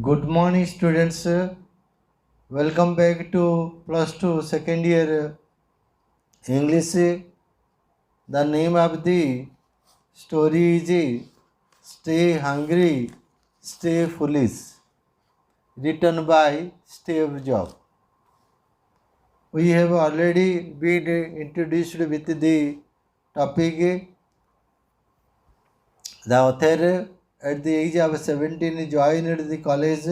Good morning, students. Welcome back to plus two second year English. The name of the story is Stay Hungry, Stay Foolish, written by Steve Jobs. We have already been introduced with the topic. The author at the age of 17 joined the college,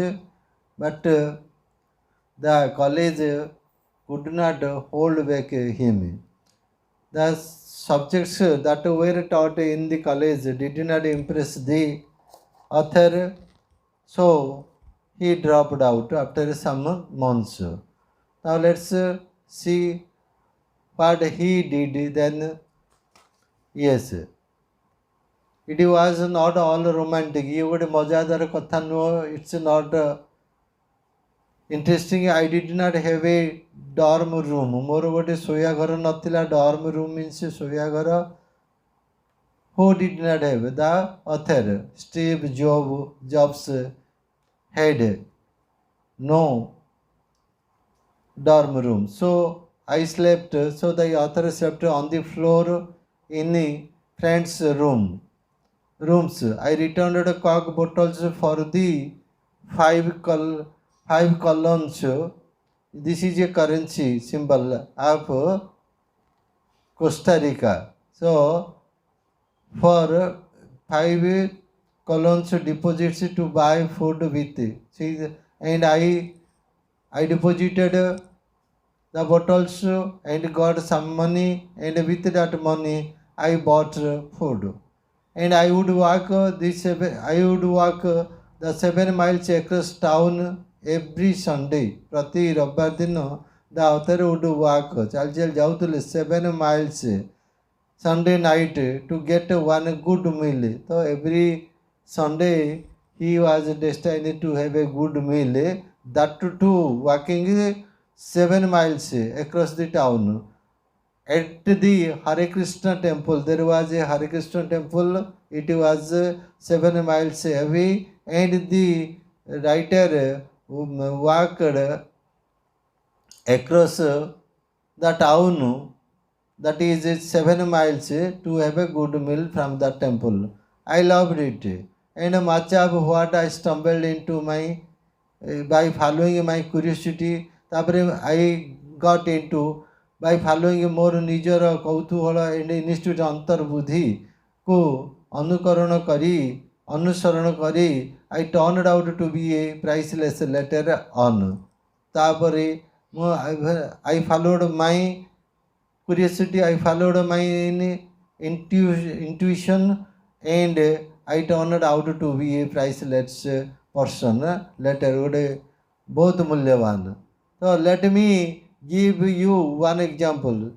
but the college could not hold back him. The subjects that were taught in the college did not impress the author, so he dropped out after some months. Now let's see what he did then. Yes, it was not all romantic. You would मजादार कथा नुह. It's not interesting. I did not have a dorm room. मोर गोटे Shoya घर नथिला. Dorm room means Shoya घर. Who did not have? The author, Steve Jobs had no dorm room. So I slept. So the author slept on the floor in the friend's rooms. I returned coke bottles for the five colons. This is a currency symbol of Costa Rica. So for 5 colons deposits to buy food with. See, and I deposited the bottles and got some money, and with that money I bought food. And I would walk the 7 miles across town every Sunday. Prati Rabbar dino the author would walk chal jautule 7 miles Sunday night to get one good meal. So every Sunday he was destined to have a good meal. That too walking 7 miles across the town. At the Hare Krishna temple, there was a Hare Krishna temple. It was 7 miles away, and the writer walked across the town, that is 7 miles, to have a good meal from the temple. I loved it. And much of what I stumbled into my by following my curiosity, I got into by following more ନିଜର କୌତୂହଳ and institute ଅନ୍ତର୍ବୁଦ୍ଧି को ଅନୁସରଣ କରି I turned out to be a priceless letter on. ତାପରେ I followed my curiosity, I followed my intuition, and I turned out to be a priceless person. Letter ଗୋଟେ ବହୁତ ମୂଲ୍ୟବାନ. So let me give you one example.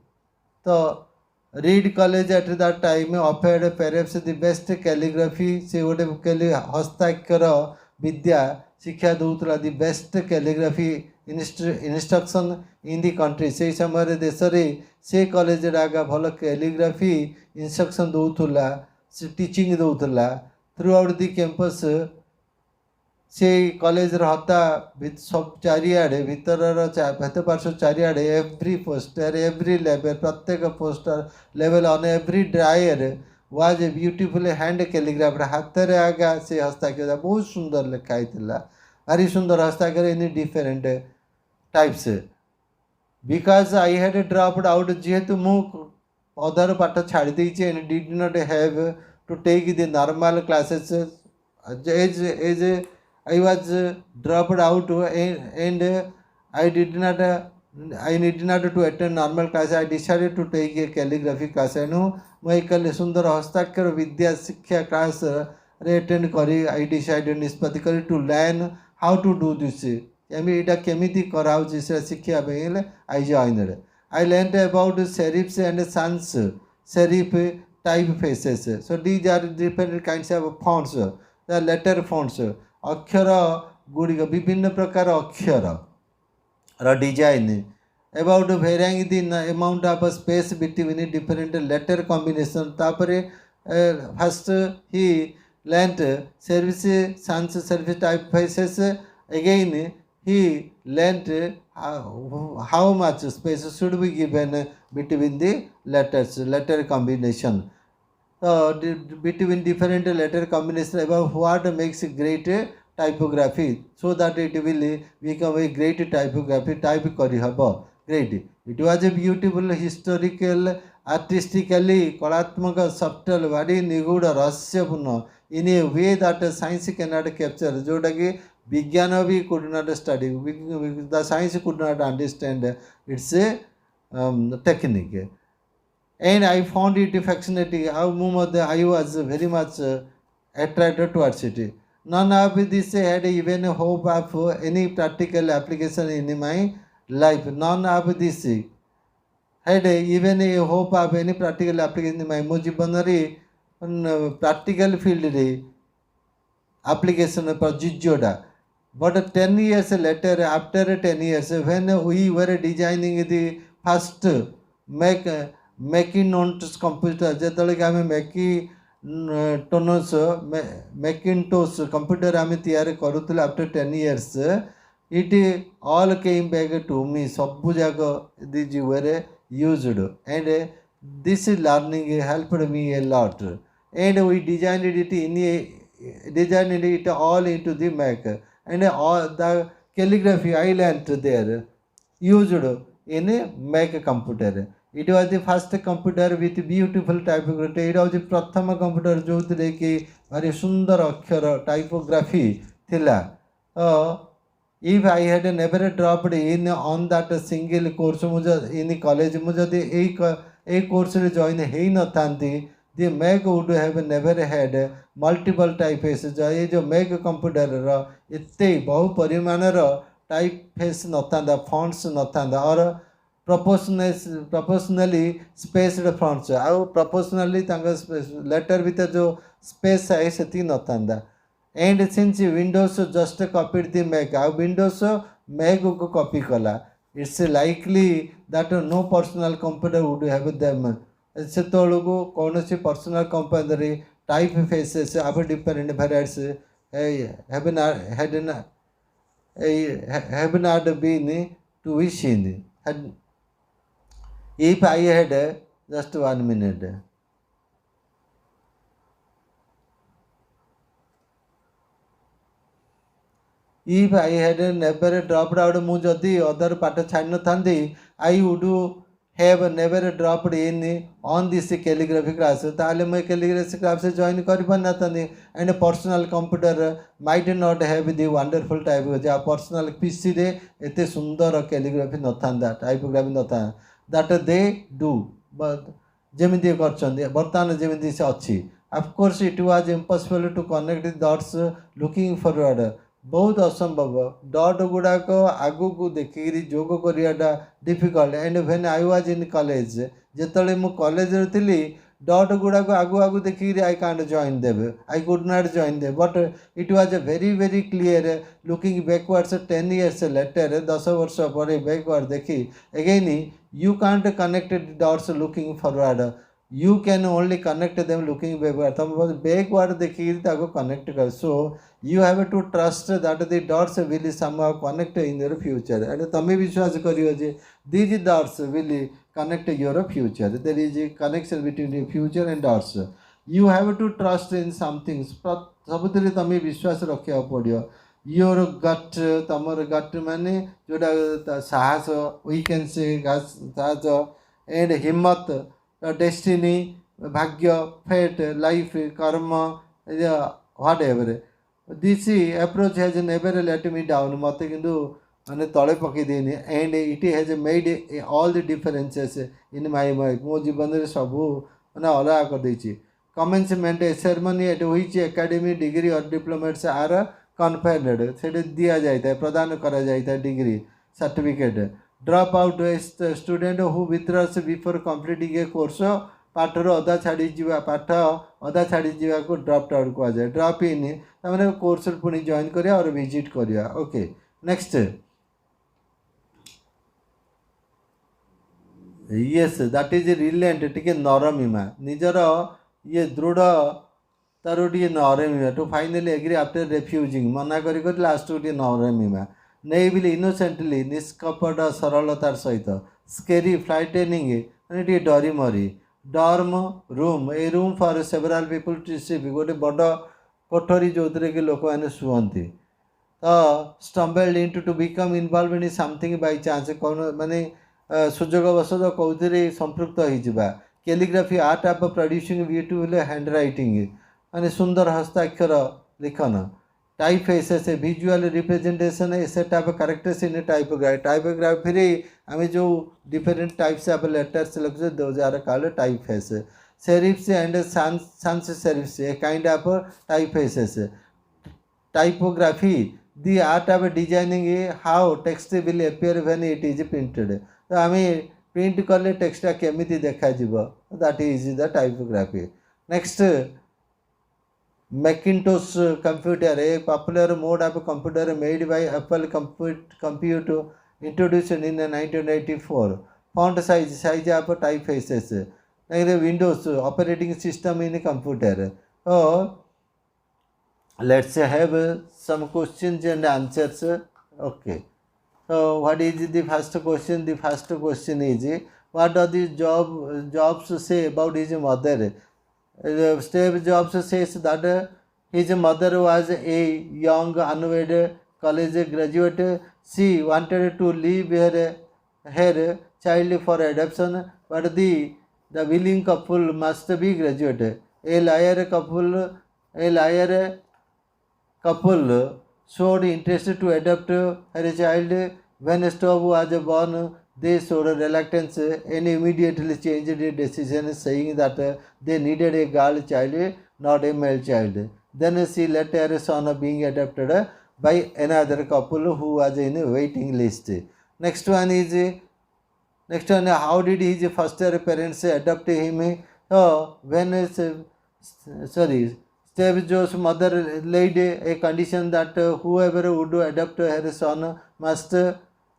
So Reed College at that time offered perhaps the best calligraphy. ସେ ଗୋଟେ ହସ୍ତାକ୍ଷର ବିଦ୍ୟା ଶିକ୍ଷା ଦେଉଥିଲା. The best calligraphy instruction in the country. ସେହି ସମୟରେ ଦେଶରେ ସେ କଲେଜରେ ଆଗା ଭଲ କ୍ୟାଲିଗ୍ରାଫି ଇନଷ୍ଟ୍ରକ୍ସନ୍ ଦେଉଥିଲା, ସେ ଟିଚିଂ ଦେଉଥିଲା ଥ୍ରୁ ଆଉଟ୍ ଦି କ୍ୟାମ୍ପସ୍. সেই কলেজର ହତା ସବୁ ଚାରିଆଡ଼େ ଭିତରର ଭିତ ପାର୍ଶ୍ୱ ଚାରିଆଡ଼େ ଏଭ୍ରି ପୋଷ୍ଟର ଏଭ୍ରି ଲେବଲ୍ ପ୍ରତ୍ୟେକ ପୋଷ୍ଟର label on every drawer was a beautiful hand calligraph. ହାତରେ ଆଗା ସେ ହସ୍ତାକ୍ଷର ବହୁତ ସୁନ୍ଦର ଲେଖା ହେଇଥିଲା. ଭାରି ସୁନ୍ଦର ହସ୍ତାକ୍ଷର in different types. Because I had dropped out, ଯେହେତୁ ମୁଁ ଅଧାରୁ ପାଠ ଛାଡ଼ି ଦେଇଛି, and did not have to take the normal classes as I was dropped out, and I need not to attend normal class. I decided to take a calligraphy class. एणु मुझे सुंदर हस्ताक्षर विद्या शिक्षा क्लास अटेंड करी. I decided निष्पत्ति करी to learn how to do this. एटा केमिति कराउछि से शिक्षा बेले I joined. I learned about serifs and sans serif typefaces. So these are different kinds of fonts, the letter fonts. अक्षर गुड़िक विभिन्न प्रकार अक्षर design. About varying the amount of space between different letter combination. तापर first he learnt service sans service typefaces. Again, he learnt how much space should be given between the letters, letter combination. Between different letter combination about what makes great typography, so that it will become a great typography type kari haba. Great. It was a beautiful historical artistically कलात्मक subtle very निगूढ़ रहस्यपूर्ण in a way that science cannot capture, जोटा कि विज्ञान भी could not study, the science could not understand its technique. And I found it fascinating how I was very much attracted towards it. None of this had even a hope of any practical application in my life. None of this had even a hope of any practical application in my ମୋ ଜୀବନରେ practical field ରେ application ପ୍ରଯୁଜ୍ୟଟା. But 10 years later, after 10 years, when we were designing the first Macintosh computer, ଯେତେବେଳେ କି ଆମେ Macintosh computer ଆମେ ତିଆରି କରୁଥିଲେ after 10 years, it all came back to me. ସବୁ ଯାକ these were used, and this learning helped me a lot. And we designed it all into the Mac, and all the calligraphy I learnt there used in a Mac computer. It was the first computer with beautiful typography. It was the prathama computer जोथिरे कि भारी सुंदर अक्षर typography थिला. If I had never dropped in on that single course in college, मुझे एक course रे join ही न थांती, the Mac would have never had multiple typefaces. ये जो Mac computer रा इतने बहु परिमाण रा typeface न थांदा, fonts न थांदा, और proportionally spaced fonts ଆଉ proportionally ତାଙ୍କ letter ଭିତରେ जो space है ସେତିକି ନଥାନ୍ତା. And since Windows just copied the Mac, ଆଉ Windows Mac को copy कला, it's likely that no personal computer would have them. ସେତେବେଳକୁ କୌଣସି personal computer typefaces of different varieties have not been to be seen. If I had just 1 minute. If I had never dropped out, ମୁଁ ଯଦି other ପାଠ ଛାଡ଼ି ନଥାନ୍ତି, I would have never dropped in on this calligraphy class. ତାହେଲେ ମୁଁ calligraphy class join କରିପାରିନଥାନ୍ତି. And a personal computer might not have the wonderful typography. Uh personal PC ରେ ଏତେ ସୁନ୍ଦର calligraphy ନଥାନ୍ତା, typography ନଥାନ୍ତା that they do, but ଯେମିତି କରିଛନ୍ତି ବର୍ତ୍ତମାନ ଯେମିତି ସେ ଅଛି. Of course it was impossible to connect the dots looking forward. बहुत असंभव डट गुड़ाक आगू देखिकी जोग कराटा difficult. And when I was in college, जिते मु कॉलेज थी, डट गुड़ाक आगू आगू देखिकी I can't join them, I could not join them. But it was very clear looking backwards 10 years later, 10 वर्ष पर बैकवर्ड देखी again you can't connect dots looking forward, you can only connect them looking backward. तुम backward देखिए ताको connect कर. So you have to trust that the dots will somehow connect in your future. And तमें विश्वास करियो जे these dots will connect your future. There is a connection between the future and dots. You have to trust in something. सबुतरे तमें विश्वास रखिया पड़ियो. Your gut, तमर gut माने जोड़ा साहस, we can say साहस and हिम्मत, destiny, bhagya, fate, life, karma, whatever. This approach has never let me down. मत किंतु मैंने तले पकई देनी. And it has made all the differences in my life. मो जीवन रे सबू मैंने अलग कर देची. Commencement ceremony at which academy degree or diplomas are conferred. से दिया जाता है, प्रदान करा जाता है degree certificate. Drop out a student who withdraws before completing a course. पाठर अधा छाड़ी जीवा, पाठ अधा छाड़ी जीवा को ड्रॉप आउट कहा जाए. ड्रॉप इन तमाने कोर्स पुणी जॉइन करिया और विजिट करिया. Okay next. Yes that is reliant टिके नरमिमा निजर ये दृढ़ तार गोटे नरमिमा to finally agree after refusing मना कर लास्ट गोटे नरमिमा नेइबिली इनोसेंटली निष्कपट सरलतार सहित स्केरी फ्लाइटेनिंग मैंने the dormitory dorm room a room for several people to sleep गोटे बड़ कोठरी जो कि लोक मैंने शुअती तो stumbled into to become involve in something by chance कौन माने सुजोगवशत कौन संपृक्त होगा calligraphy art of producing beautiful hand writing माने सुंदर हस्ताक्षर लिखन typefaces visual representation a set of characters in typography आम जो डिफरेंट टाइप्स ऑफ लेटर्स लिखुचे those are called typeface serifs and sans serifs a kind of typefaces typography the art of designing how text will appear when it is printed तो आम print कले टेक्सटा केमिति देखा that is the typography next Macintosh computer a popular mode of computer made by Apple computer introduced in 1984 font size of typefaces Windows operating system in computer तो let's have some questions and answers. Okay, so what is the first question? The first question is what does the Jobs say about his mother? Steve Jobs says that his mother was a young unwed college graduate. She wanted to leave her child for adoption, but the willing couple must be graduate. A liar couple showed interest to adopt her child. When Stove was born, they showed reluctance and immediately changed their decision, saying that they needed a girl child, not a male child. Then she let her son being adopted by another couple who was in a waiting list. Next one, how did his foster parents adopt him? Steve Jobs' mother laid a condition that whoever would adopt her son must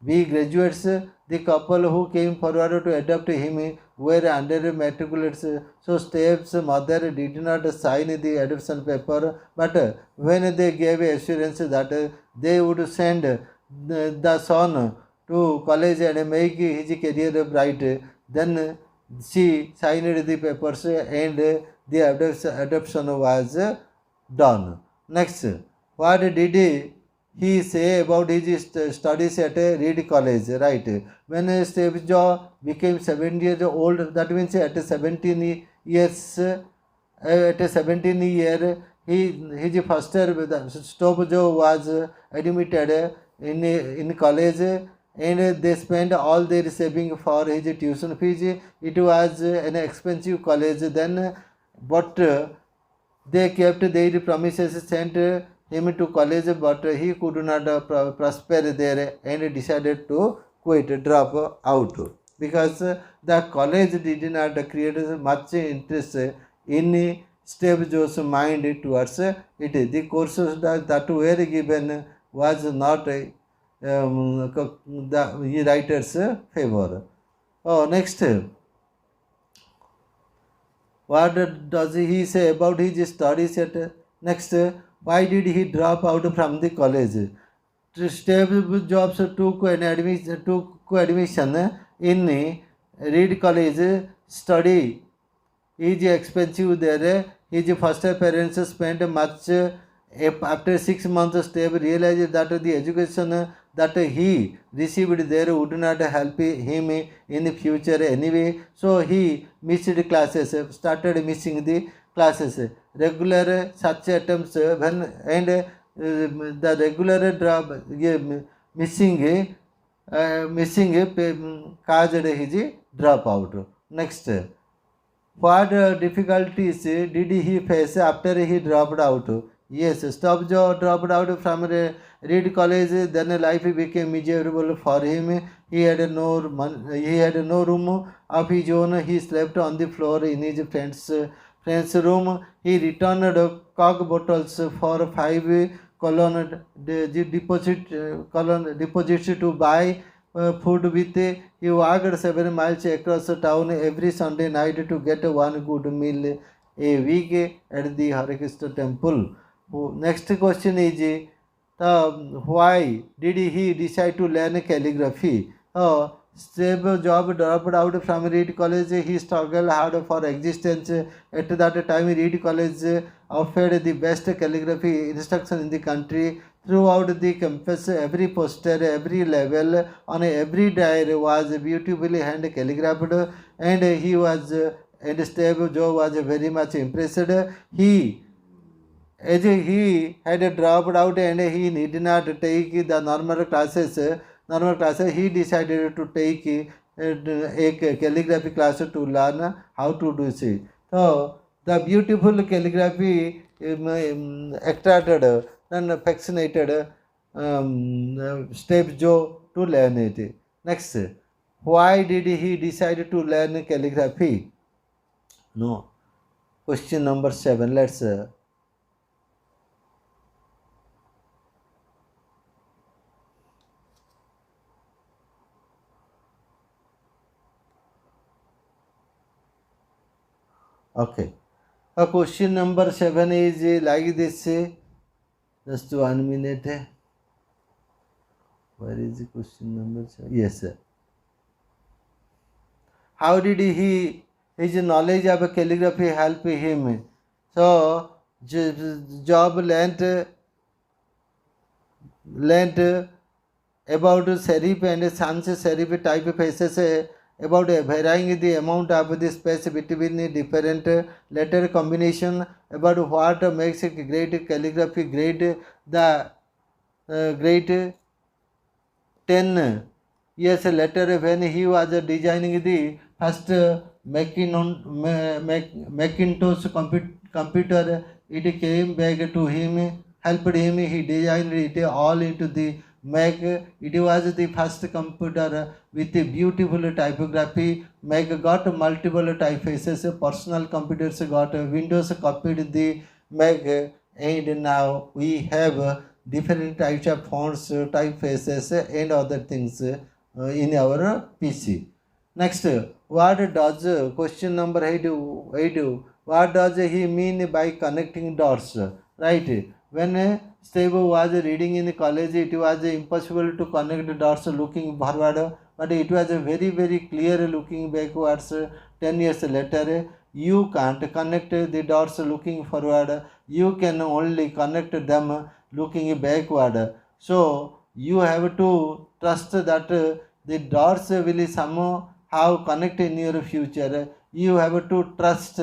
be graduates. The couple who came forward to adopt him were undermatriculates, so Steve's mother did not sign the adoption paper, but when they gave assurance that they would send the son to college and make his career bright, then she signed the papers and the adoption was done. Next, what did he say about his studies at Reed College? Right, when Steve Jobs became 7 years old, that means at 17 years, his first Steve Jobs was admitted in college, and they spent all their saving for his tuition fees. It was an expensive college then, but they kept their promises, sent him to college, but he could not prosper there and decided to drop out, because the college did not create much interest in Steve Jobs' mind towards it. The courses that were given was not the writer's favor. Next, what does he say about his studies at next? Why did he drop out from the college? Steve Jobs took admission in Reed College. Study is expensive there. His foster parents spent much. After 6 months, Steve realized that the education that he received there would not help him in the future anyway, so he missed classes, started missing the classes. Regular such attempts and the regular missing caused his dropout. Next, what difficulties did he face after he dropped out? Yes, Steve Jobs dropped out from Reed College. Then life became miserable for him. He had no room of his own. He slept on the floor in his friend's room. He returned Coke bottles for 5 deposits to buy food with. He walked 7 miles across town every Sunday night to get one good meal. a week at the Hare Krishna temple. Next question is, why did he decide to learn calligraphy? Stable job, dropped out from Reed College. He struggled hard for existence. At that time, Reed College offered the best calligraphy instruction in the country. Throughout the campus, every poster, every level, on every diary was beautifully hand calligraphed, and and Steve Job was very much impressed. He as he had dropped out and he did not take the normal classes, he decided to take a calligraphy class to learn how to do it. So the beautiful calligraphy attracted and fascinated Steve Joe to learn it. Next, why did he decide to learn calligraphy? No. Question number 7. Let's okay. Question number 7 is like this. Just 1 minute. Where is the question number 7? Yes, sir. How did his knowledge of calligraphy help him? So, Job learnt about serif and sans serif typefaces, about varying the amount of the space between the different letter combination, about what makes a great calligraphy great, the great 10 years later when he was designing the first Macintosh computer, it came back to him, helped him, he designed it all into the Mac. It was the first computer with a beautiful typography. Mac got multiple typefaces, personal computers got Windows copied the Mac, and now we have different types of fonts, typefaces, and other things in our PC. Next, what does question number 8, what does he mean by connecting dots? Right. When Steve was reading in college, it was impossible to connect dots looking forward, but it was very, very clear looking backwards. 10 years later, you can't connect the dots looking forward. You can only connect them looking backward. So you have to trust that the dots will somehow connect in your future. You have to trust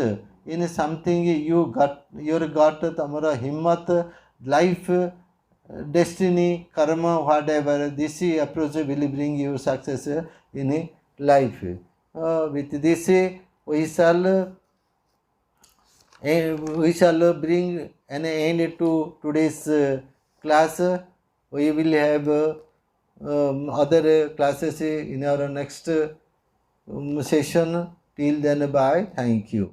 in something you got tamara himmat, life, destiny, karma, whatever. This approach will bring you success in life. With this, we shall we shall bring an end to today's class. We will have other classes in our next session. Till then, bye. Thank you.